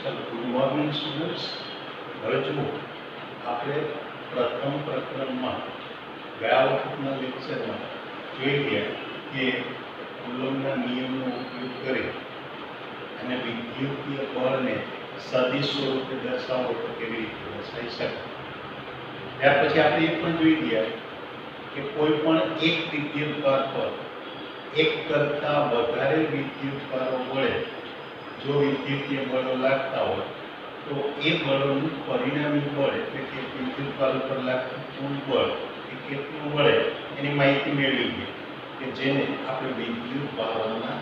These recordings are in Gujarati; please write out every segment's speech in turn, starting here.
चलो गुड मॉर्निंग स्टूडेंट्स। હવે જુઓ આપણે પ્રથમ પ્રકરણમાં ગયા વખતના લેક્ચરમાં જોઈ ગયા કે કુલમના નિયમનો ઉપયોગ કરી અને વિદ્યુતીય બળને સદિશ સ્વરૂપે દર્શાવો તો કેવી રીતે દર્શાવી શકાય। ત્યાર પછી આપણે એ પણ જોઈ ગયા કે કોઈ પણ એક વિદ્યુતભાર પર એક કરતાં વધારે વિદ્યુતભારો વડે जो विद्युतीय बड़ो लागता हो तो ये बड़ों परिणामी बल એટલે કે વિદ્યુત ભાર પર લાગતું કુલ બળ એ કેટલું મળે એની માહિતી મેળવી ગઈ કે જેને આપણે વિદ્યુત ભારોના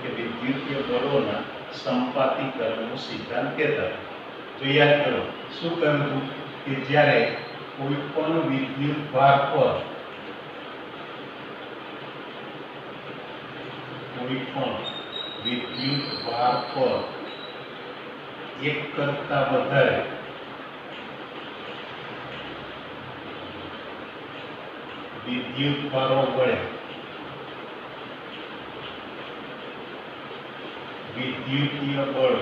કે વિદ્યુતીય બળોના સંપાતીકરણનો સિદ્ધાંત કહેતા। તો યાદ કરો શું કહ્યું કે જ્યારે કોઈ પણ વિદ્યુત ભાર પર કોઈ પણ विद्युत भार पर एक करता वधारे विद्युत भारो वडे विद्युतीय बळ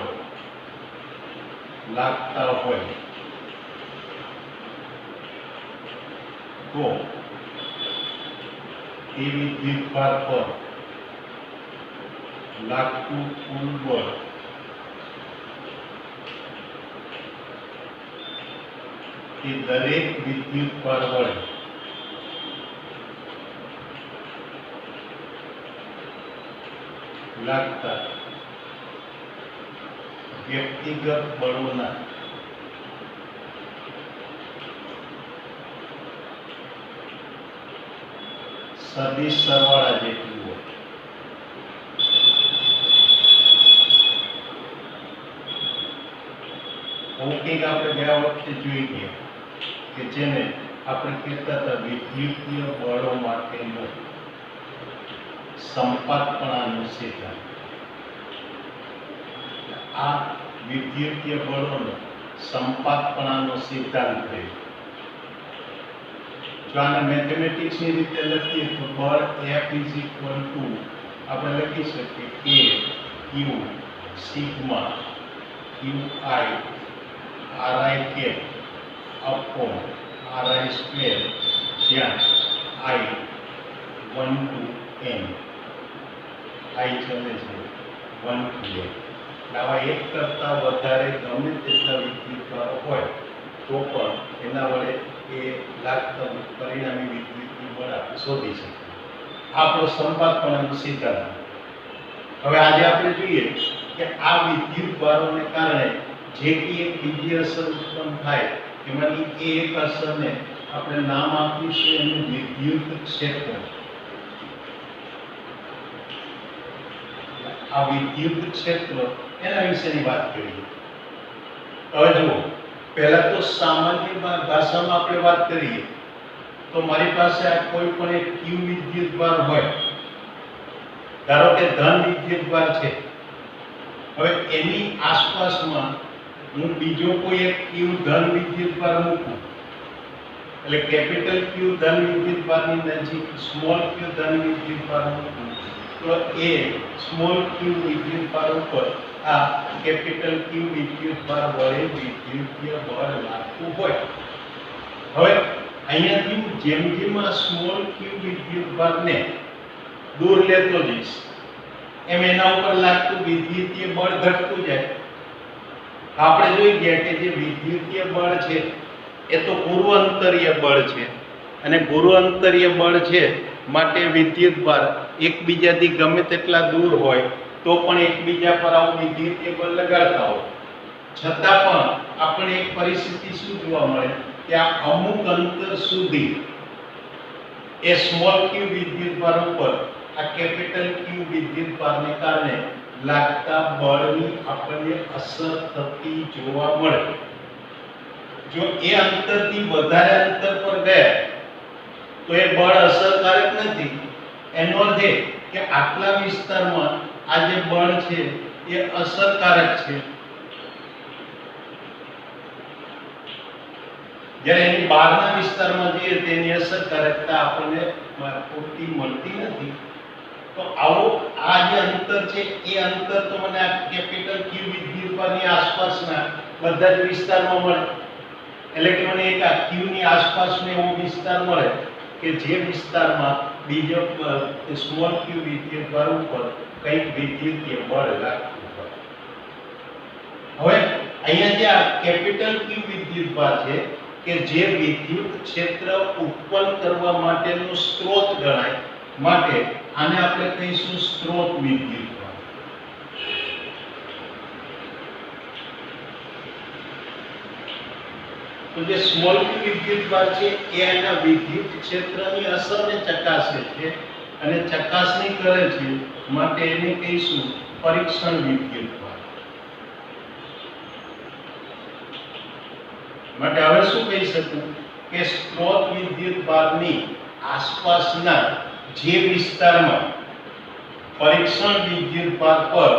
लागता होय तो ए विद्युत भार पर लागતું કુલ બળ એ દરેક વિદ્યુત ભાર વડે લાગતા વ્યક્તિગત બળોના સદિશ સરવાળા જેટલું હોય। भौतिक આપણે ગયા વખતે જોઈ ગયા કે જેને આપણે કહેતા હતા વિદ્યુતીય બળો માટેનો સંપાતપણાનો સિદ્ધાંત। આ વિદ્યુતીય બળોનો સંપાતપણાનો સિદ્ધાંત થયો। જો આને મેથેમેટિક્સની રીતે લખીએ તો બળ F આપણે લખી શકીએ કે Q sigma QI RI cap upon RI square જ્યાં I 1 to n I ચલે છે 1 to n। આવા એક કરતાં વધારે ગમે તેટલા વિદ્યુતભારો હોય તો પણ એના વડે એ લાગતા પરિણામી વિદ્યુતનું બળ આપણે શોધી શકીએ। આપણો સંપાતપણાનો સિદ્ધાંત। હવે આજે આપણે જોઈએ કે આ વિદ્યુતભારોને કારણે જે की एक विद्युत असर उत्पन्न थाय एमांनी एक असर ने આપણે નામ આપીશું એનું વિદ્યુત ક્ષેત્ર। આ વિદ્યુત ક્ષેત્ર એના વિશેની વાત કરીએ। હવે જુઓ પહેલા તો સામાન્ય ભાષામાં આપણે વાત કરીએ તો મારી પાસે આ કોઈ પણ એક Q વિદ્યુતભાર હોય, ધારો કે ધન વિદ્યુતભાર છે। હવે એની આસપાસમાં હું બીજો કોઈ એક Q ધન વિદ્યુતભાર મૂકું એટલે કેપિટલ Q ધન વિદ્યુતભારની નજીક સ્મોલ Q ધન વિદ્યુતભાર મૂકું તો એ સ્મોલ Q વિદ્યુતભાર ઉપર આ કેપિટલ Q વિદ્યુતભાર વડે વિદ્યુતીય બળ લાગતું હોય। હવે અહીંયાથી હું જેમ જેમ આ સ્મોલ Q વિદ્યુતભારને દૂર લેતો જઈશ એમ એના ઉપર લાગતું વિદ્યુતીય બળ ઘટતું જાય। આપણે જોઈ ગયા કે જે વિદ્યુતીય બળ છે એ તો ગુરુઅંતરીય બળ છે અને ગુરુઅંતરીય બળ છે માટે વિદ્યુતભાર એકબીજાથી ગમે તેટલા દૂર હોય તો પણ એકબીજા પર આવું વિદ્યુતીય બળ લગાડતા હોય છતાં પણ આપણે એક પરિસ્થિતિ શું જોવા મળે કે આ અમુક અંતર સુધી એ સ્મોલ Q વિદ્યુતભાર ઉપર આ કેપિટલ Q વિદ્યુતભારને કારણે लागता बळनी आपणे असर थती जोवा मळे। जो ए अंतरथी वधारे अंतर पर गया तो ए बळ असरकारक नथी। एनो अर्थ ए के आटला विस्तारमां आ जे बळ छे ए असरकारक छे, જ્યારે એની બહારના વિસ્તારમાં જઈએ તેની અસરકારકતા આપણને પૂરતી મળતી નથી। તો આવો આ જે અંતર છે એ અંતર તો મને આ કેપિટલ ક્યુ વિદ્યુતભારની આસપાસના બધા જ વિસ્તારમાં મળે, એટલે કે મને એક આ ક્યુ ની આસપાસનો એવો વિસ્તાર મળે કે જે વિસ્તારમાં બીજો સ્મોલ ક્યુ વિદ્યુતભાર ઉપર કંઈક વિદ્યુતીય બળ લાગતું હોય. હવે અહીંયા જે આ કેપિટલ ક્યુ વિદ્યુતભાર છે કે જે વિદ્યુત ક્ષેત્ર ઉત્પન્ન કરવા માટેનો સ્ત્રોત ગણાય, માટે આને આપણે કહીશું સ્ત્રોત વિદ્યુતભાર. તો જે સ્મોલ ક્યુ વિદ્યુતભાર છે એ એના વિદ્યુત ક્ષેત્રની અસરને ચકાસે છે અને ચકાસણી કરે છે, માટે એને કહીશું પરીક્ષણ વિદ્યુતભાર. માટે હવે શું કહી શકું કે સ્ત્રોત વિદ્યુતભારની આસપાસના જે વિસ્તારમાં પરીક્ષણ વિદ્યુતભાર પર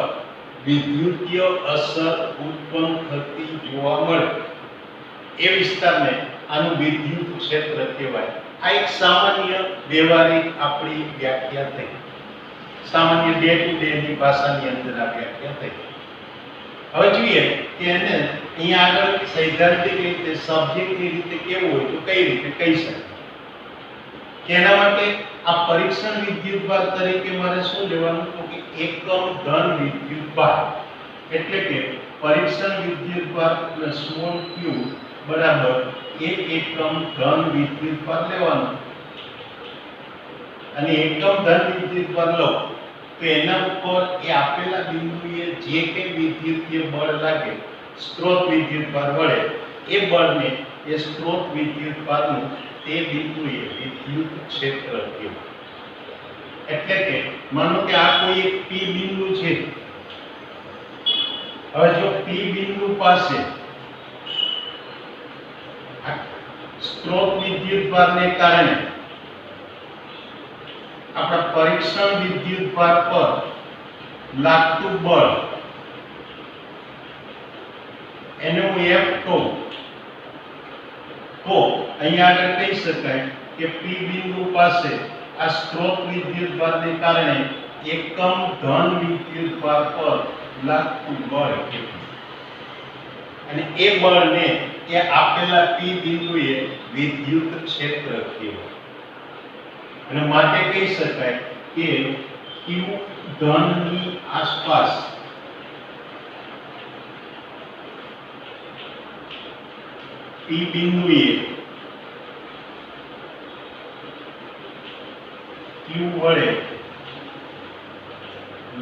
વિદ્યુતીય અસર ઉત્પન્ન થતી જોવા મળે એ વિસ્તારને આનું વિદ્યુત ક્ષેત્ર કહેવાય. આ એક સામાન્ય વ્યવહારિક આપણી વ્યાખ્યા થઈ, સામાન્ય ડે ટુ ડે ની ભાષાની અંદર આ વ્યાખ્યા થઈ. હવે જોઈએ કે એને અહીંયા આગળ સૈદ્ધાંતિક રીતે સબ્જેક્ટની રીતે કેવું હોય તો કઈ રીતે કહી શકાય. તેના માટે આ પરીક્ષણ વિદ્યુતભાર તરીકે મારે શું લેવાનું તો કે એકમ ધન વિદ્યુતભાર, એટલે કે પરીક્ષણ વિદ્યુતભાર સ્મોલ ક્યુ બરાબર 1 એકમ ધન વિદ્યુતભાર લેવાનું. અને એકમ ધન વિદ્યુતભાર લો તો એના ઉપર એ આપેલા બિંદુએ જે કે વિદ્યુતીય બળ લાગે સ્ત્રોત વિદ્યુતભાર વડે, એ બળને એ સ્ત્રોત વિદ્યુતભારનું તે બિંદુએ વિદ્યુત ક્ષેત્ર કહેવાય. એટલે કે માનો કે આ કોઈ એક પી બિંદુ છે. હવે જો પી બિંદુ પાસે સ્ત્રોત વિદ્યુતભારને કારણે આપણા પરીક્ષણ વિદ્યુતભાર પર લાગતું બળ એને હું F કહું, તો અહીંયા આગળ કહી શકાય કે P બિંદુ પાસે આ સ્ત્રોત વિદ્યુતભારને કારણે એકમ ધન વિદ્યુતભાર પર લાગતું બળ કેટલું, અને એ બળને એ આપેલા P બિંદુએ વિદ્યુત ક્ષેત્ર કહેવાય. અને માટે કહી શકાય કે Q ધનની આસપાસ P બિંદુએ Q વડે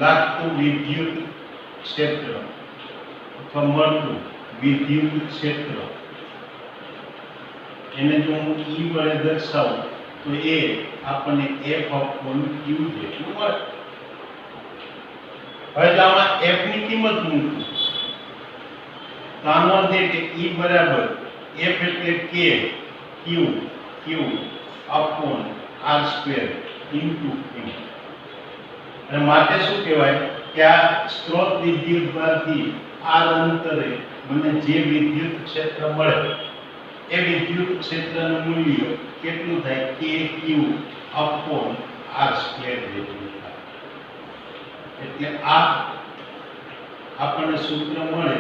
લાગતું વિદ્યુત ક્ષેત્ર અથવા મળતું વિદ્યુત ક્ષેત્ર, એને જો હું E વડે દર્શાવું તો એ આપણને F/Q જેટલું મળે. હવે જો આમાં F ની કિંમત મૂકું તો આનો અર્થ એ કે E બરાબર F એટલે K Q R² into Q. અને માટે શું કહેવાય કે આ સ્ત્રોત વિદ્યુતભારથી R અંતરે મને જે વિદ્યુત ક્ષેત્ર મળે એ વિદ્યુત ક્ષેત્રનું મૂલ્ય કેટલું થાય KQ R² જેટલું થાય. એટલે આ આપણને સૂત્ર મળે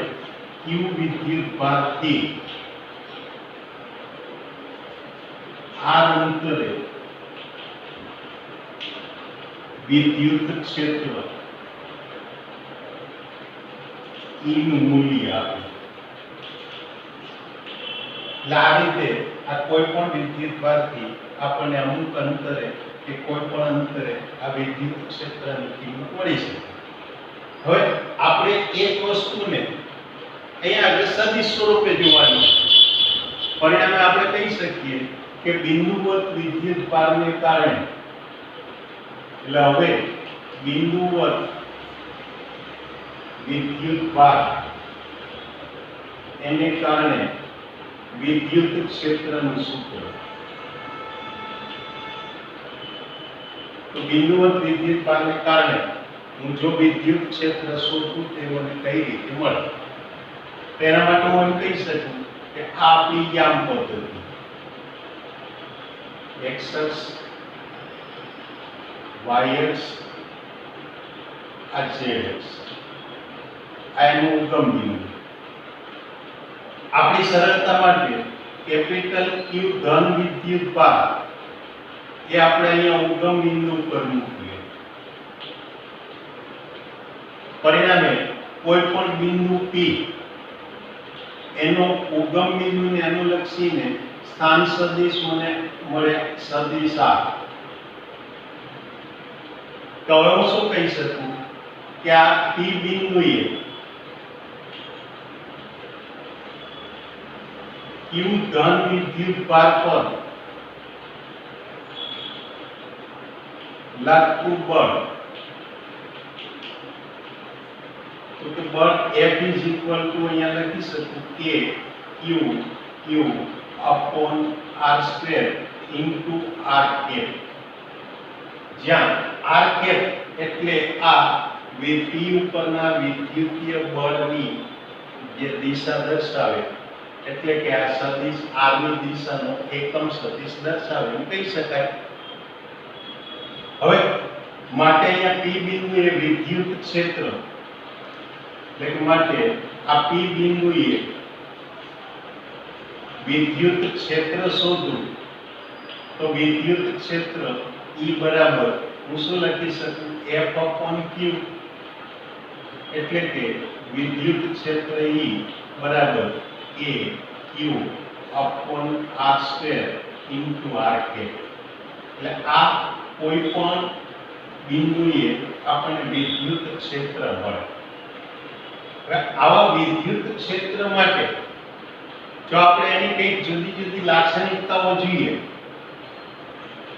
Q વિદ્યુતભારથી R અંતરે વિદ્યુત ક્ષેત્ર E નું મૂલ્ય આપે. એટલે આ રીતે આ કોઈ પણ વિદ્યુતભારથી આપણને અમુક અંતરે કે કોઈ પણ અંતરે આ વિદ્યુત ક્ષેત્રની કિંમત મળી શકે. હવે આપણે એક વસ્તુને અહીંયા આગળ સદિશ સ્વરૂપે જોવાની, પરિણામે આપણે કહી શકીએ કે બિંદુવત વિદ્યુતભારને કારણે, એટલે હવે બિંદુવત વિદ્યુતભાર એને કારણે વિદ્યુત ક્ષેત્રનું સૂત્ર. તો બિંદુવત વિદ્યુતભારને કારણે હું જો વિદ્યુત ક્ષેત્ર શોધું તે મને કઈ રીતે મળે, તેના માટે હું એમ કહી શકું કે આ આપણી યામ પદ્ધતિ x y આ zx આ એનું ઉગમ બિંદુ. આપણી સરળતા માટે કેપિટલ Q ધન વિદ્યુત ભાર એ આપણે અહીંયા ઉગમ બિંદુ પર મૂકીએ. પરિણામે કોઈ પણ બિંદુ P એનો ઉગમ બિંદુને અનુલક્ષીને સ્થાન સદિશ મને મળે સદિશ R. તો હવે હું શું કહી શકું કે આ P બિંદુએ Q ધન વિદ્યુત ભાર પર લાગતું બળ, તો કે બળ F અહીંયા લખી શકું K Q upon R² into R cap, જ્યાં R cap એટલે આ P ઉપરના વિદ્યુતીય બળની જે દિશા દર્શાવે, એટલે કે આ સદિશ R ની દિશાનો એકમ સદિશ દર્શાવે એમ કહી શકાય. હવે માટે અહીંયા P બિંદુ એ વિદ્યુત ક્ષેત્ર, એટલે માટે આ P બિંદુએ વિદ્યુત ક્ષેત્ર શોધવું, તો વિદ્યુત ક્ષેત્ર E બરાબર હું શું લખી શકું F upon Q, એટલે કે વિદ્યુત ક્ષેત્ર E બરાબર A Q upon R² into R cap. એટલે આ કોઈ પણ બિંદુએ આપણને વિદ્યુત ક્ષેત્ર મળે. આવા વિદ્યુત ક્ષેત્ર માટે જો આપણે એની કઈ જુદી જુદી લાક્ષણિકતાઓ જોઈએ,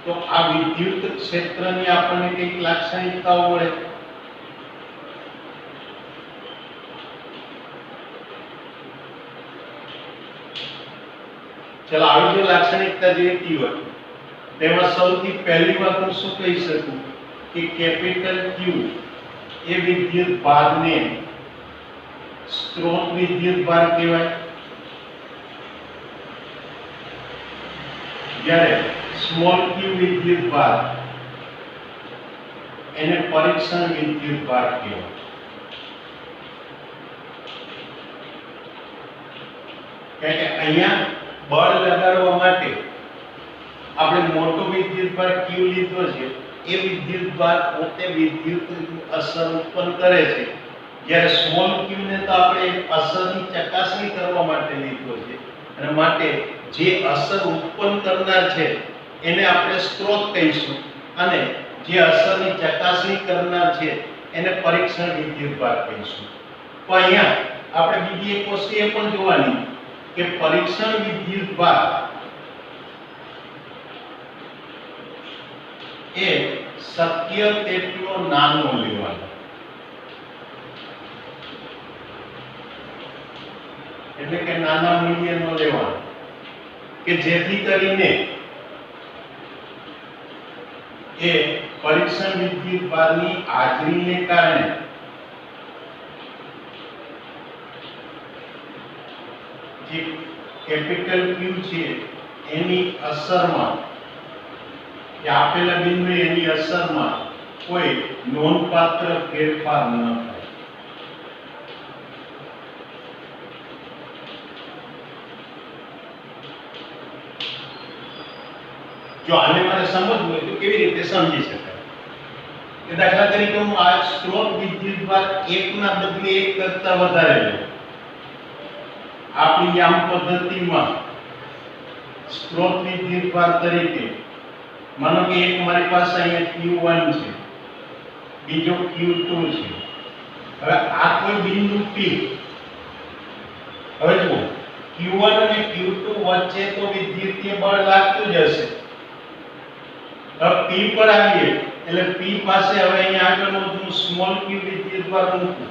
તો આ વિદ્યુત ક્ષેત્રની આપણને કઈક લાક્ષણિકતાઓ મળે. ચલો આવી જો લાક્ષણિકતા જોઈતી હોય તેમાં સૌથી પહેલી વાત હું શું કહી શકું કે કેપિટલ Q એ વિદ્યુત ભારને સ્ત્રોત વિદ્યુત ભાર કહેવાય, જ્યારે સ્મોલ q વિદ્યુત ભાર એને પરીક્ષણ વિદ્યુત ભાર કહેવાય. કારણ કે અહીંયા બળ લગાડવા માટે આપણે મોટો વિદ્યુત ભાર q લીધો છે, એ વિદ્યુત ભાર પોતે વિદ્યુત અસર ઉત્પન્ન કરે છે, જ્યારે સ્મોલ q ને તો આપણે અસરની ચકાસણી કરવા માટે લીધો છે, અને માટે જે અસર ઉત્પન્ન કરનાર છે એને આપણે સ્ત્રોત કહીશું, અને જે અસરની ચકાસણી કરનાર છે એને પરીક્ષણ વિદ્યુત ભાર કહીશું. તો અહીંયા આપણે બીજી એક વસ્તુ એ પણ જોવાની કે પરીક્ષણ વિદ્યુત ભાર એ શક્ય તેટલો નાનો લેવાનો, એટલે કે નાના મૂલ્યનો લેવાનો, કે જેથી કરીને એ પરીક્ષણ વિદ્યુત ભારની હાજરીને કારણે જે કેપિટલ Q છે એની અસરમાં, કે આપેલા બિંદુ એની અસરમાં કોઈ નોંધપાત્ર ફેરફાર ન થાય. જો આને મારે સમજવું હોય તો કેવી રીતે સમજી શકાય કે દાખલા તરીકે હું આ સ્ત્રોત વિદ્યુત ભાર 1 ના બદલે 1 કરતા વધારે લઉં. આપણી આમ પદ્ધતિમાં સ્ત્રોત વિદ્યુત ભાર તરીકે માનો કે એક મારી પાસે અહીંયા Q1 છે, બીજો Q2 છે. હવે આ કોઈ બિંદુ P, હવે જુઓ Q1 અને Q2 વચ્ચે તો વિદ્યુતીય બળ લાગતું જ હશે. હવે P પર આવીએ એટલે P પાસે હવે અહીંયા આગળનું હું સ્મોલ q વિદ્યુત ભાર મૂકું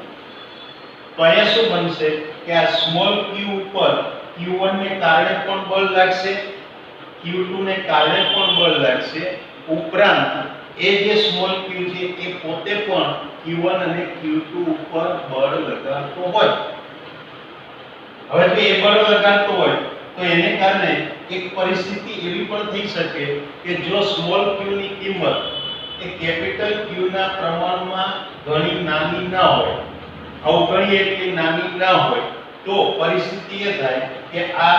તો અહીંયા શું બનશે કે આ સ્મોલ q ઉપર Q1 ને કારણે પણ બળ લાગશે, Q2 ને કારણે પણ બળ લાગશે, ઉપરાંત એ જે સ્મોલ q છે એ પોતે પણ Q1 અને Q2 ઉપર બળ લગાડતો હોય. હવે જો એ બળ લગાડતો હોય તો એને કારણે એક પરિસ્થિતિ એવી પણ થઈ શકે કે જો સ્મોલ q ની કિંમત એ કેપિટલ Q ના પ્રમાણમાં ઘણી નાની ના હોય, અવગણી એટલી નાની ના હોય, તો પરિસ્થિતિ એ થાય કે આ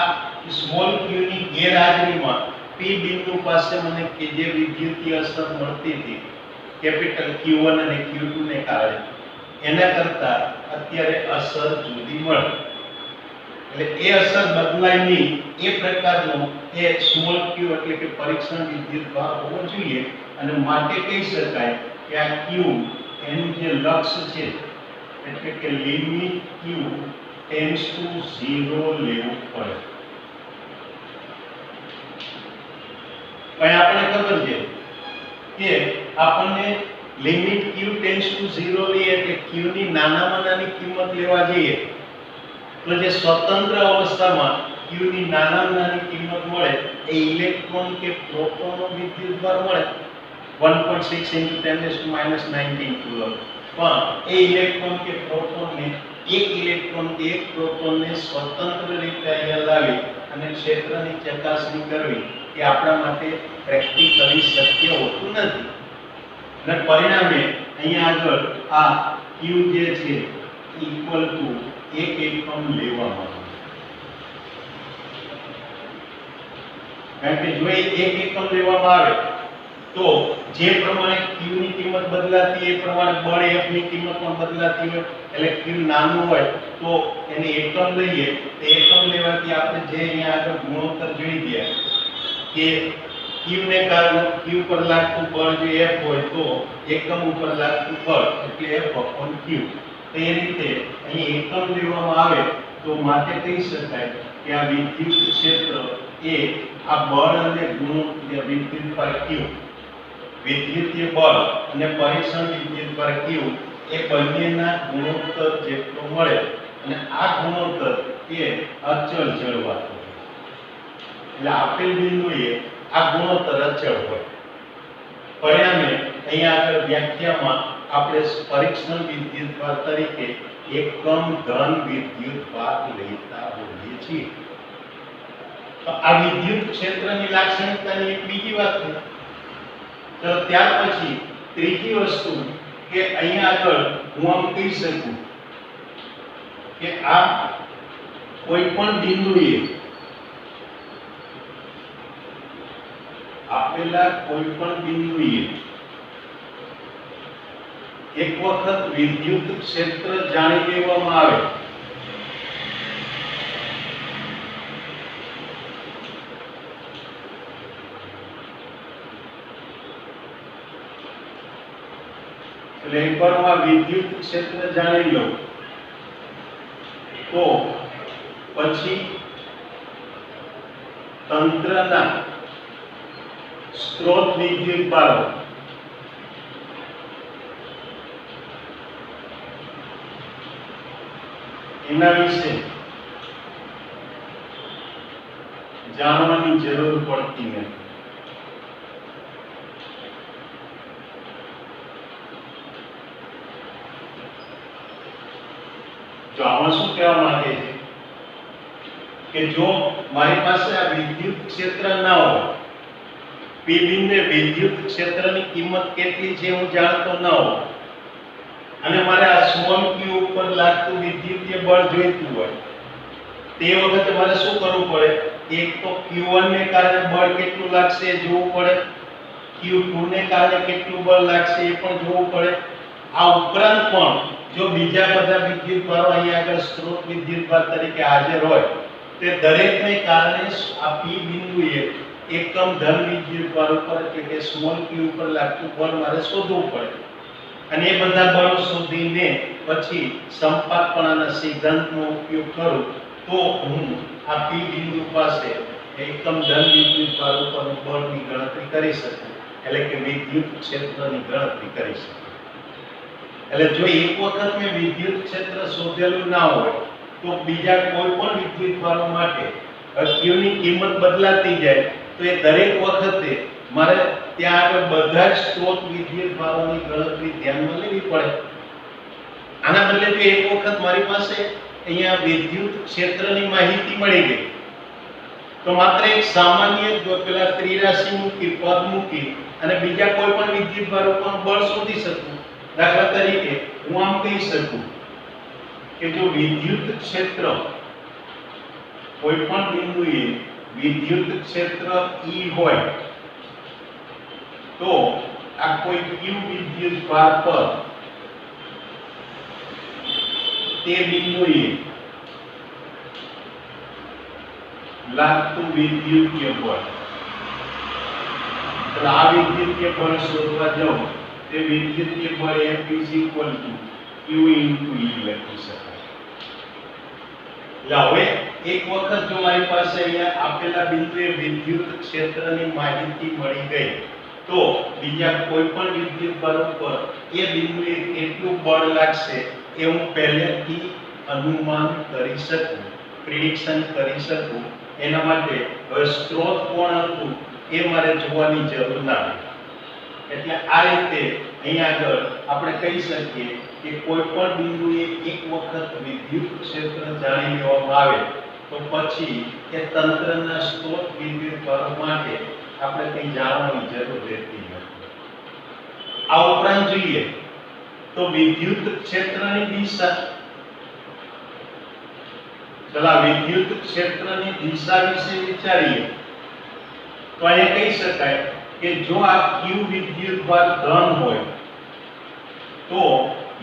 સ્મોલ q ની ગેરહાજરીમાં P બિંદુ પાસે મને કે જે વિદ્યુતીય અસર મળતી હતી કેપિટલ Q1 અને Q2 ને કારણે, એના કરતા અત્યારે અસર જુદી મળે. એટલે એ અસર બદલાય નહીં એ પ્રકારનો એ સ્મોલ q એટલે કે પરીક્ષણ વિદ્યુતભાર હોવો જોઈએ. અને માટે કહી શકાય કે આ q એનું જે લક્ષ્ય છે એટલે કે લિમિટ q ટેન્ડ્સ ટુ 0 લેવું પડે. અહીંયા આપણે ખબર છે કે આપણને લિમિટ q ટેન્ડ્સ ટુ 0 લઈએ એટલે q ની નાનામાં નાની કિંમત લેવા જઈએ તો જે સ્વતંત્ર અવસ્થામાં q ની નાનામાં નાની કિંમત મળે એ ઇલેક્ટ્રોન કે પ્રોટોનનો વિદ્યુતભાર મળે 1.6 × 10⁻19 કુલમ્બ. પણ એ ઇલેક્ટ્રોન કે પ્રોટોનને એક ઇલેક્ટ્રોન કે એક પ્રોટોનને સ્વતંત્ર રીતે અહીંયા લાવી અને ક્ષેત્રની ચકાસણી કરવી એ આપણા માટે પ્રેક્ટિકલી શક્ય હોતું નથી. અને પરિણામે અહીંયા આગળ આ q જે છે ઇક્વલ ટુ 1 એકમ લેવામાં આવે. કારણ કે જો 1 એકમ લેવામાં આવે તો જે પ્રમાણે q ની કિંમત બદલાતી એ પ્રમાણે બળ F ની કિંમત પણ બદલાતી હોય. એટલે q નાનું હોય તો એને એકમ લઈએ તો એકમ લેવાથી આપણે જે અહીંયા આગળ ગુણોત્તર જોઈ ગયા કે q ને કારણે q પર લાગતું બળ જો F હોય તો એકમ ઉપર લાગતું બળ એટલે F/q. તો એ રીતે અહીં એકમ લેવામાં આવે તો માટે કહી શકાય કે આ વિદ્યુત ક્ષેત્ર એ આ બળ અને ગુણોત્તર વિદ્યુતભાર q, વિદ્યુતીય બળ અને પરીક્ષણ વિદ્યુતભાર q એ બંનેના ગુણોત્તર જેટલો મળે અને આ ગુણોત્તર એ અચળ જળવાતો હોય. એટલે આપેલ બિંદુએ આ ગુણોત્તર અચળ હોય. પરિણામે અહીંયા આગળ વ્યાખ્યામાં આપણે પરીક્ષણ વિદ્યુતભાર તરીકે એકમ ધન વિદ્યુતભાર લેતા હોઈએ છીએ. તો આ વિદ્યુત ક્ષેત્રની લાક્ષણિકતાની એક બીજી વાત છે. તો ત્યાર પછી ત્રીજી વસ્તુ કે અહીંયા આગળ હું આમ કહી શકું કે આ કોઈ પણ બિંદુએ આપેલા કોઈ પણ બિંદુએ એક વખત વિદ્યુત ક્ષેત્ર જાણી લેવામાં આવે એટલે એકવાર હું આ વિદ્યુત ક્ષેત્ર જાણી લઉં તો પછી તંત્રના સ્ત્રોત વિદ્યુતભારો એના વિશે જાણવાની જરૂર પડતી નથી. જો આમાં શું કહેવા માંગે છે કે જો મારી પાસે આ વિદ્યુત ક્ષેત્ર ના હોય, P બિંદુએ વિદ્યુત ક્ષેત્રની કિંમત કેટલી છે હું જાણતો ન હોઉં અને મારે આ સ્મોલ q ઉપર લાગતું વિદ્યુતીય બળ જોઈતું હોય તે વખતે મારે શું કરવું પડે? એક તો q1 ને કારણે બળ કેટલું લાગશે એ જોવું પડે, q2 ને કારણે કેટલું બળ લાગશે એ પણ જોવું પડે. આ ઉપરાંત પણ જો બીજા બધા વિદ્યુતભારો અહીંયા આગળ સ્ત્રોત વિદ્યુતભાર તરીકે હાજર હોય તે દરેકને કારણે આ P બિંદુએ એકમ ધન વિદ્યુતભાર ઉપર એટલે કે સ્મોલ q ઉપર લાગતું બળ મારે શોધવું પડે. અને એ બધા બળો શોધીને પછી સંપાતપણાના સિદ્ધાંતનો ઉપયોગ કરું તો હું આ P બિંદુ પાસે એકમ ધન વિદ્યુતભાર ઉપરનું બળની ગણતરી કરી શકું, એટલે કે વિદ્યુત ક્ષેત્રની ગણતરી કરી શકું. એટલે જો એક વખત મેં વિદ્યુત ક્ષેત્ર શોધેલું ના હોય તો બીજા કોઈ પણ વિદ્યુતભારો માટે q ની કિંમત બદલાતી જાય તો એ દરેક વખતે મારે ત્યાં આગળ બધા જ સ્ત્રોત વિદ્યુતભારોની ગણતરી ધ્યાનમાં લેવી પડે. આના બદલે જો એક વખત મારી પાસે અહીંયા વિદ્યુત ક્ષેત્રની માહિતી મળી ગઈ તો માત્ર એક સામાન્ય પેલા ત્રિરાશી મૂકી પદ મૂકી અને બીજા કોઈ પણ વિદ્યુતભાર ઉપર બળ શોધી શકું. દાખલા તરીકે હું આમ કહી શકું કે જો વિદ્યુત ક્ષેત્ર કોઈ પણ બિંદુએ વિદ્યુત ક્ષેત્ર E હોય તો આ કોઈ q વિદ્યુતભાર પર તે બિંદુએ લાગતું વિદ્યુતીય બળ. તો આ વિદ્યુતીય બળ શોધવા જાઉં તે વિદ્યુતીય બળ F q × E લખી શકાય. એટલે હવે એક વખત જો મારી પાસે અહીંયા આપેલા બિંદુએ વિદ્યુત ક્ષેત્રની માહિતી મળી ગઈ તો બીજા કોઈ પણ વિદ્યુતભાર ઉપર એ બિંદુએ કેટલું બળ લાગશે એ હું પહેલેથી અનુમાન કરી શકું, પ્રિડિક્શન કરી શકું. એના માટે હવે સ્ત્રોત કોણ હતું એ મારે જોવાની જરૂર ના. એટલે આ રીતે અહીંયા આગળ આપણે કહી શકીએ કે કોઈ પણ બિંદુએ એક વખત વિદ્યુત ક્ષેત્ર જાણી લેવામાં આવે તો પછી એ તંત્રના સ્ત્રોત વિદ્યુતભારો માટે આપણે કંઈ જાણવાની જરૂર રહેતી નથી. આ ઉપરાંત જોઈએ તો વિદ્યુત ક્ષેત્રની દિશા. ચલા વિદ્યુત ક્ષેત્રની દિશા વિશે વિચારીએ તો અહીંયા કહી શકાય કે જો આ q વિદ્યુતભાર ધન હોય તો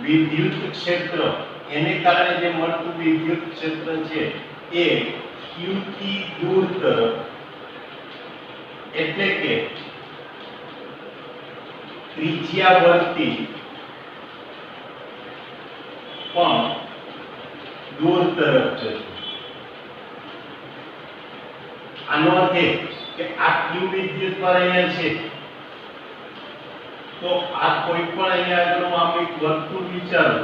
વિદ્યુત ક્ષેત્ર એને કારણે જે મળતું વિદ્યુત ક્ષેત્ર છે એ q થી દૂર તરફ એટલે કે ત્રિજ્યાવર્તી પણ દૂર તરફ જતું. આનો અર્થ એ કે આ q વિદ્યુતભાર અહીંયા છે તો આ કોઈ પણ અહીંયા આગળ આમ એક વર્તુળ વિચારો,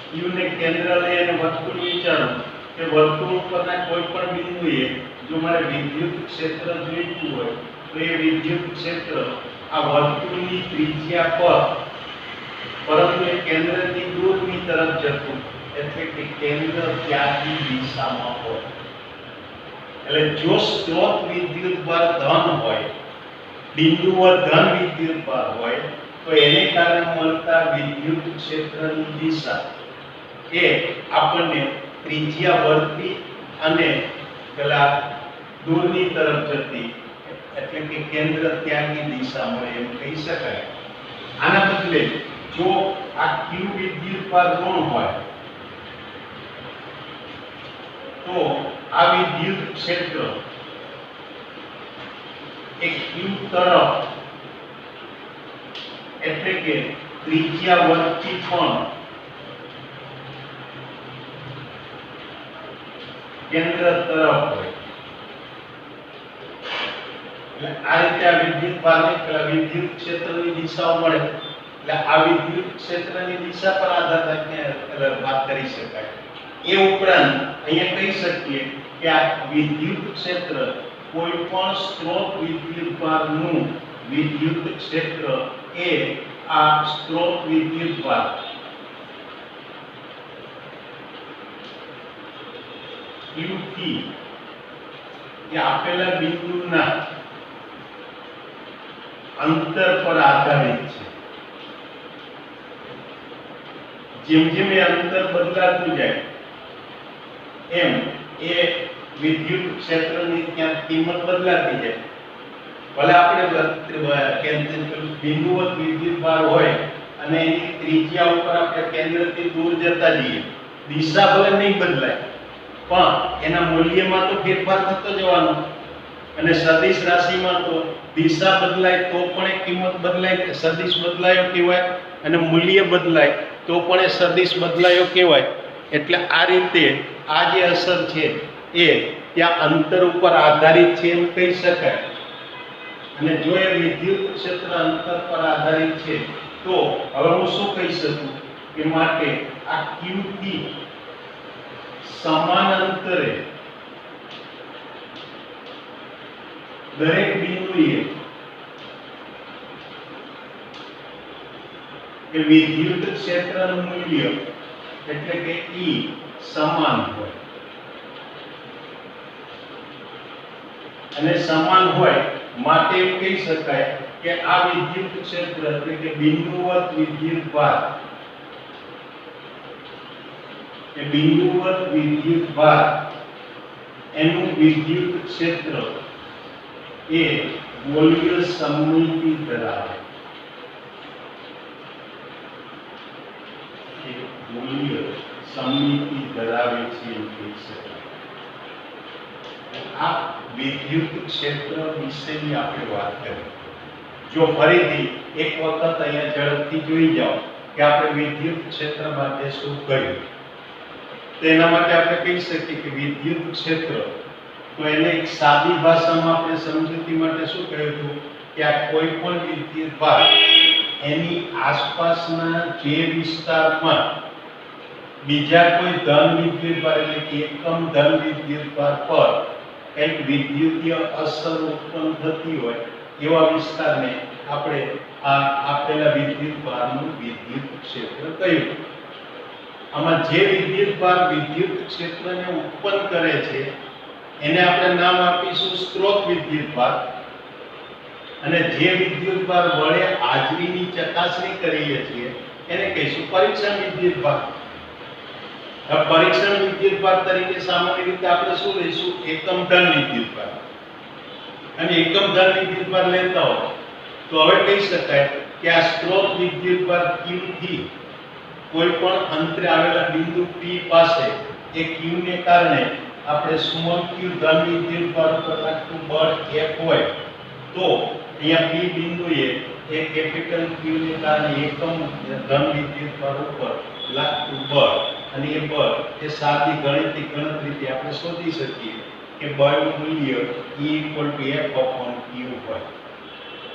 q ને કેન્દ્ર લઈ અને વર્તુળ વિચારો કે વર્તુળ ઉપરના કોઈ પણ બિંદુએ જો મારે વિદ્યુત ક્ષેત્ર જોઈતું હોય તો એ વિદ્યુત ક્ષેત્ર આ વર્તુળની ત્રિજ્યા પર પરંતુ એ કેન્દ્રથી દૂરની તરફ જતું એટલે કે કેન્દ્ર ત્યાંની દિશામાં હોય. એટલે જો સ્ત્રોત વિદ્યુતભાર ધન હોય, બિંદુઓ ધન વિદ્યુતભાર હોય તો એને કારણે મળતા વિદ્યુત ક્ષેત્રની દિશા એ આપણને ત્રિજ્યાવર્તી અને પેલા દૂરની તરફ જતી એટલે કે કેન્દ્ર ત્યાગી દિશા મળે એમ કહી શકાય. આના બદલે જો આ q વિદ્યુતભાર ઋણ હોય તો આ વિદ્યુત ક્ષેત્ર એક q તરફ એટલે કે ત્રિજ્યાવર્તી પણ કેન્દ્ર તરફ હોય. આ રીતે આ વિદ્યુતભારની પેલા વિદ્યુત ક્ષેત્રની દિશાઓ મળે એટલે આ વિદ્યુત ક્ષેત્રની દિશા પર આધાર રાખીને વાત કરી શકાય. એ ઉપરાંત અહીંયા કહી શકીએ કે આ વિદ્યુત ક્ષેત્ર કોઈ પણ સ્ત્રોત વિદ્યુતભારનું વિદ્યુત ક્ષેત્ર એ આ સ્ત્રોત વિદ્યુતભાર q થી એ આપેલા બિંદુના અંતર પર આધારિત છે. જેમ જેમ એ અંતર બદલાતું જાય એમ એ વિદ્યુત ક્ષેત્રની ત્યાં કિંમત બદલાતી જાય. ભલે આપણે બિંદુવત વિદ્યુતભાર હોય અને એની ત્રિજ્યા ઉપર આપણે કેન્દ્રથી દૂર જતા જઈએ, દિશા ભલે નહીં બદલાય પણ એના મૂલ્યમાં તો ફેરફાર થતો જવાનો. અને સદિશ રાશિમાં તો દિશા બદલાય તો પણ એ કિંમત બદલાય, સદિશ બદલાયો કહેવાય, અને મૂલ્ય બદલાય તો પણ એ સદિશ બદલાયો કહેવાય. એટલે આ રીતે આ જે અસર છે એ ત્યાં અંતર ઉપર આધારિત છે એમ કહી શકાય. અને જો એ વિદ્યુત ક્ષેત્ર અંતર પર આધારિત છે તો હવે હું શું કહી શકું કે માટે આ q થી સમાન અંતરે દરેક બિંદુએ એ વિદ્યુત ક્ષેત્રનું મૂલ્ય એટલે કે E સમાન હોય. અને સમાન હોય માટે એમ કહી શકાય કે આ વિદ્યુત ક્ષેત્ર એટલે કે બિંદુવત વિદ્યુતભાર, એ બિંદુવત વિદ્યુતભાર એનું વિદ્યુત ક્ષેત્ર એ ગોળીય સમમિતિ ધરાવે, ગોળીય સમમિતિ ધરાવે છે એમ કહી શકાય. આ વિદ્યુત ક્ષેત્ર વિશેની આપણે વાત કરી. જો ફરીથી એક વખત અહીંયા ઝડપથી જોઈ જાઓ કે આપણે વિદ્યુત ક્ષેત્ર માટે શું કર્યું, તો એના માટે આપણે કહી શકીએ કે વિદ્યુત ક્ષેત્ર, તો એને એક સાદી ભાષામાં આપણે સમજૂતી માટે શું કહ્યું હતું કે આ કોઈ પણ વિદ્યુતભાર એની આસપાસના જે વિસ્તારમાં બીજા કોઈ ધન વિદ્યુતભાર એટલે કે એકમ ધન વિદ્યુતભાર પર કંઈક વિદ્યુતીય અસર ઉત્પન્ન થતી હોય એવા વિસ્તારને આપણે આ આપેલા વિદ્યુતભારનું વિદ્યુત ક્ષેત્ર કહ્યું. આમાં જે વિદ્યુતભાર વિદ્યુત ક્ષેત્રને ઉત્પન્ન કરે છે એને આપણે નામ આપીશું સ્ત્રોત વિદ્યુતભાર, અને જે વિદ્યુતભાર વડે હાજરીની ચકાસણી કરીએ છીએ એને કહીશું પરીક્ષણ વિદ્યુતભાર. પરીક્ષણ વિદ્યુતભાર તરીકે સામાન્ય રીતે આપણે શું લઈશું, એકમ ધન વિદ્યુતભાર. અને એકમ ધન વિદ્યુતભાર લેતા હો તો હવે કહી શકાય કે આ સ્ત્રોત વિદ્યુતભાર Q થી કોઈ પણ અંતરે આવેલા બિંદુ P પાસે એ Q ને કારણે આપણે સ્મોલ q ધન વિદ્યુતભાર ઉપર લાગતું બળ F હોય તો અહીંયા P બિંદુએ એ કેપિટલ Q ને કારણે એકમ ધન વિદ્યુતભાર ઉપર લાગતું બળ, અને એ બળ એ સાદી ગણિતિક ગણતરીથી આપણે શોધી શકીએ કે બળનું મૂલ્ય E = F/Q હોય.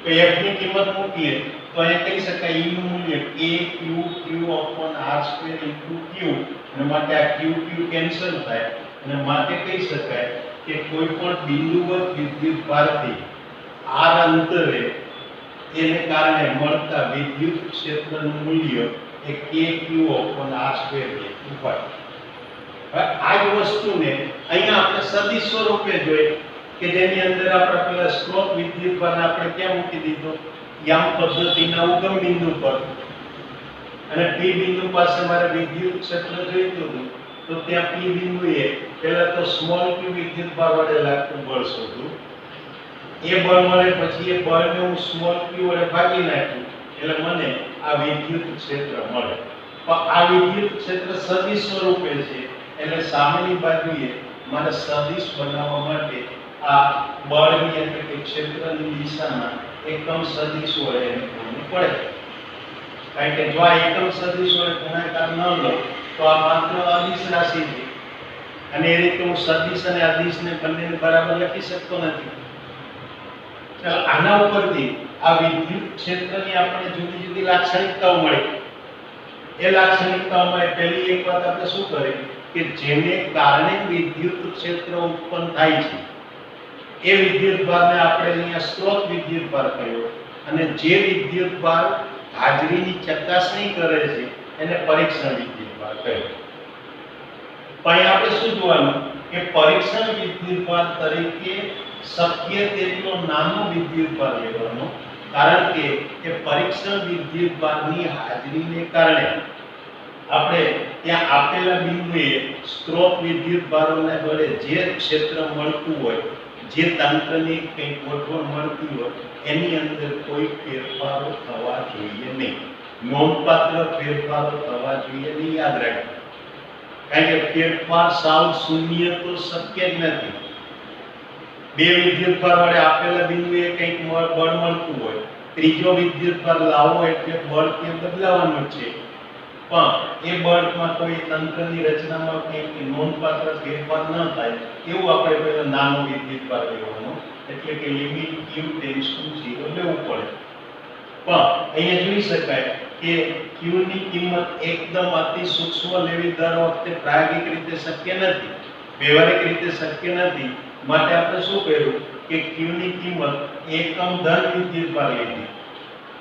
તો F ની કિંમત મૂકીએ તો અહીંયા કહી શકાય E નું મૂલ્ય kQ/r² × Q, અને માટે આ Q કેન્સલ થાય, અને માટે કહી શકાય કે કોઈ પણ બિંદુવત વિદ્યુતભારથી r અંતરે એને કારણે મળતા વિદ્યુત ક્ષેત્રનું મૂલ્ય એ kQ/r² હોય. હવે આ જ વસ્તુને અહીંયા આપણે સદિશ સ્વરૂપે જોઈએ કે જેની અંદર આપણે પેલા સ્ત્રોત વિદ્યુતભારને આપણે ક્યાં મૂકી દીધો, યામ પદ્ધતિના ઉગમ બિંદુ પર, અને P બિંદુ પાસે મારે વિદ્યુત ક્ષેત્ર જોઈતું હતું તો ત્યાં P બિંદુએ પહેલા તો સ્મોલ q વિદ્યુતભાર વડે લાગતું બળ શોધ્યું, એ બળ મળે પછી એ બળને હું સ્મોલ q વડે ભાગી નાખ્યું એટલે મને આ વિદ્યુત ક્ષેત્ર મળે. પણ આ વિદ્યુત ક્ષેત્ર સદિશ સ્વરૂપે છે એટલે સામેની બાજુએ મારે સદિશ બનાવવા માટે આ બળની એટલે કે ક્ષેત્રની દિશામાં એકમ સદિશ વડે એને પૂરવું પડે. કારણ કે જો આ એકમ સદિશ વડે ગુણાકાર ન લો તો આ માત્ર અદિશ રાશિ છે, અને એ રીતે હું સદિશ અને અદિશને બંનેને બરાબર લખી શકતો નથી. ચાલો આના ઉપરથી આ વિદ્યુત ક્ષેત્રની આપણે જુદી જુદી લાક્ષણિકતાઓ મળી. એ લાક્ષણિકતાઓમાં પહેલી એક વાત આપણે શું કરી કે જેને કારણે વિદ્યુત ક્ષેત્ર ઉત્પન્ન થાય છે એ વિદ્યુતભારને આપણે અહીંયા સ્ત્રોત વિદ્યુતભાર કહ્યો, અને જે વિદ્યુતભાર હાજરીની ચકાસણી કરે છે એને પરીક્ષણ વિદ્યુતભાર કહ્યો. પણ આપણે શું જોવાનું કે પરીક્ષણ વિદ્યુતભાર તરીકે શક્ય તેટલો નાનો વિદ્યુતભાર લેવાનો, કારણ કે એ પરીક્ષણ વિદ્યુતભારની હાજરીને કારણે આપણે ત્યાં આપેલા બિંદુએ સ્ત્રોત વિદ્યુતભારોને વડે જે ક્ષેત્ર મળતું હોય, જે તંત્રની કંઈ ગોઠવણ મળતી હોય એની અંદર કોઈ ફેરફારો થવા જોઈએ નહીં, નોંધપાત્ર ફેરફારો થવા જોઈએ નહીં. યાદ રાખજો, કારણ કે ફેરફાર સાવ શૂન્ય તો શક્ય જ નથી. બે વિદ્યુતભાર વડે આપેલા બિંદુએ કંઈક બળ મળતું હોય, ત્રીજો વિદ્યુતભાર લાવવો એટલે બળ ત્યાં બદલાવાનું છે, પણ એ બળમાં કોઈ તંત્રની રચનામાં કંઈક નોંધપાત્ર ફેરફાર ન થાય એવું આપણે પહેલા નાનો વિદ્યુતભાર લેવાનો, એટલે કે લિમિટ q → 0 લેવું પડે. પણ અહીંયા જોઈ શકાય કે q ની કિંમત એકદમ અતિ સૂક્ષ્મ લેવી દર વખતે પ્રાયોગિક રીતે શક્ય નથી, વ્યવહારિક રીતે શક્ય નથી. માટે આપણે શું કર્યું કે q ની કિંમત એકમ ધન વિદ્યુતભાર લીધી,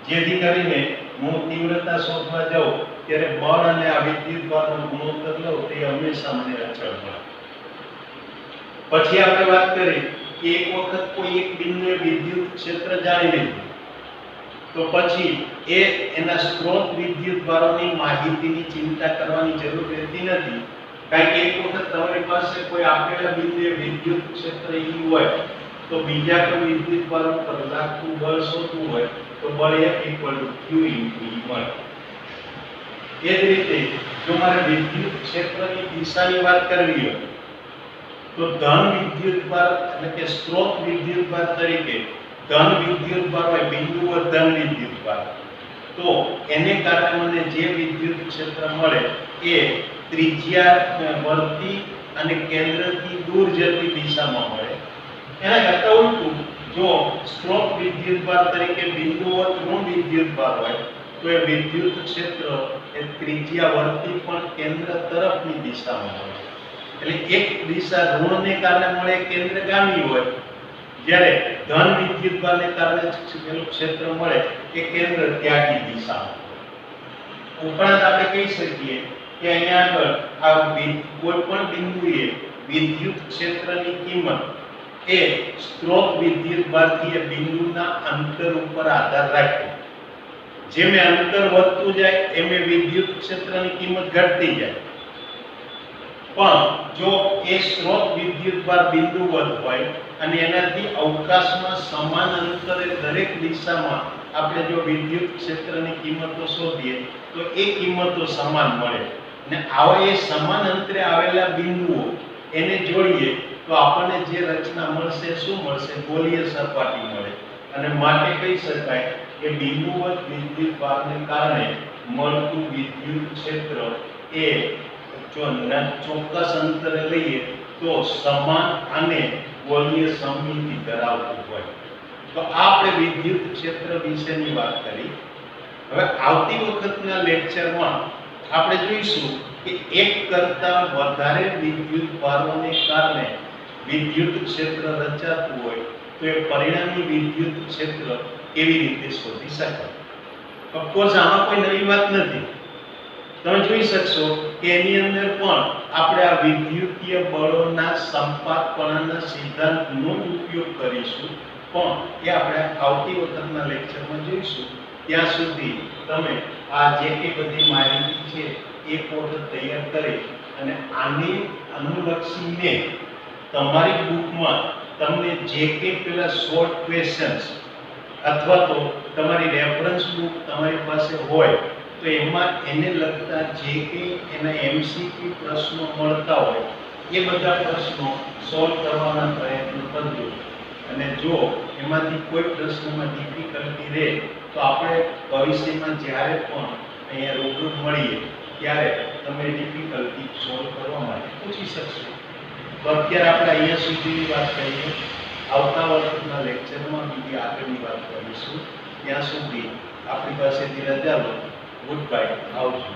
જેથી કરીને હું તીવ્રતા શોધવા જાઉં ત્યારે બળ અને આ વિદ્યુતભારનો ગુણોત્તર લઉં તે હંમેશા મને અચળ મળે. પછી આપણે વાત કરી કે એક વખત કોઈ એક બિંદુએ વિદ્યુત ક્ષેત્ર જાણી લીધું, તો પછી એના સ્ત્રોત વિદ્યુતભારોની માહિતીની ચિંતા કરવાની જરૂર રહેતી નથી. કારણ કે એક વખત તમારી પાસે કોઈ આપેલા બિંદુએ વિદ્યુત ક્ષેત્ર E હોય તો બીજા કોઈ વિદ્યુતભાર ઉપર લાગતું બળ શોધવું હોય તો બળ F = Q × E મળે. એ જ રીતે જો મારે વિદ્યુત ક્ષેત્રની દિશાની વાત કરવી હોય તો ધન વિદ્યુતભાર એટલે કે સ્ત્રોત વિદ્યુતભાર તરીકે ધન વિદ્યુતભાર હોય, બિંદુઓ ધન વિદ્યુતભાર, તો એને કારણે મને જે વિદ્યુત ક્ષેત્ર મળે એ ત્રિજ્યા વર્તી અને કેન્દ્રથી દૂર જતી દિશામાં મળે. એના કરતા ઉલટું જો સ્ત્રોત વિદ્યુતભાર તરીકે બિંદુઓ ઋણ વિદ્યુતભાર હોય તો એ વિદ્યુત ક્ષેત્ર એ ત્રિજ્યા વર્તી પણ કેન્દ્ર તરફની દિશામાં મળે. એટલે એક દિશા ઋણને કારણે મળે કેન્દ્રગામી હોય, જ્યારે ધન વિદ્યુતભારને કારણે પેલું ક્ષેત્ર મળે એ કેન્દ્ર ત્યાગી દિશામાં. ઉપરાંત આપણે કહી શકીએ કે અહીંયા આગળ આ કોઈ પણ બિંદુએ વિદ્યુત ક્ષેત્રની કિંમત એ સ્ત્રોત વિદ્યુતભારથી એ બિંદુના અંતર ઉપર આધાર રાખે. જેમ અંતર વધતું જાય એમ વિદ્યુત ક્ષેત્રની કિંમત ઘટતી જાય. પણ જો એ સ્ત્રોત વિદ્યુતભાર બિંદુવત હોય અને એનાથી અવકાશમાં સમાન અંતરે દરેક દિશામાં આપણે જો વિદ્યુત ક્ષેત્રની કિંમતો શોધીએ તો એ કિંમતો સમાન મળે. ને આવા એ સમાન અંતરે આવેલા બિંદુઓ એને જોડીએ તો આપણને જે રચના મળશે શું મળશે? ગોળીય સપાટી મળે. અને માટે કહી શકાય કે બિંદુવત વિદ્યુતભારને કારણે મળતું વિદ્યુત ક્ષેત્ર એ જો ચોક્કસ અંતરે લઈએ તો સમાન અને ગોળીય સમમિતિ ધરાવતું હોય. તો આપણે વિદ્યુત ક્ષેત્ર વિશેની વાત કરી. હવે આવતી વખતના લેક્ચરમાં આપણે જોઈશું કે એક કરતાં વધારે વિદ્યુતભારોને કારણે વિદ્યુત ક્ષેત્ર રચાતું હોય તો એ પરિણામી વિદ્યુત ક્ષેત્ર કેવી રીતે શોધી શકાય. ઓફકોર્સ આમાં કોઈ નવી વાત નથી. તમે જોઈ શકશો કે એની અંદર પણ આપણે આ વિદ્યુતીય બળોના સંપાતપણાના સિદ્ધાંતનો ઉપયોગ કરીશું, પણ એ આપણે આવતી વખતના લેક્ચરમાં જોઈશું. ત્યાં સુધી તમે આ જે કે બધી માહિતી છે એક વખત તૈયાર કરી અને આની અનુલક્ષીને તમારી બુકમાં તમને જે કે પેલા શોર્ટ ક્વેશ્ચન્સ અથવા તો તમારી રેફરન્સ બુક તમારી પાસે હોય તો એમાં એને લગતા જે કે એના MCQ પ્રશ્નો મળતા હોય એ બધા પ્રશ્નો સોલ્વ કરવાના પ્રયત્ન કરજો. અને જો એમાંથી કોઈ પ્રશ્નમાં ડિફિકલ્ટી રહે તો આપણે ભવિષ્યમાં જ્યારે પણ અહીંયા રૂબરૂ મળીએ ત્યારે તમે ડિફિકલ્ટી સોલ્વ કરવા માટે પૂછી શકશો. તો અત્યારે આપણે અહીંયા સુધીની વાત કરીએ. આવતા વખતના લેક્ચરમાં બીજી આગળની વાત કરીશું. ત્યાં સુધી આપણી પાસેથી રજા લો. Good bye. આવજો.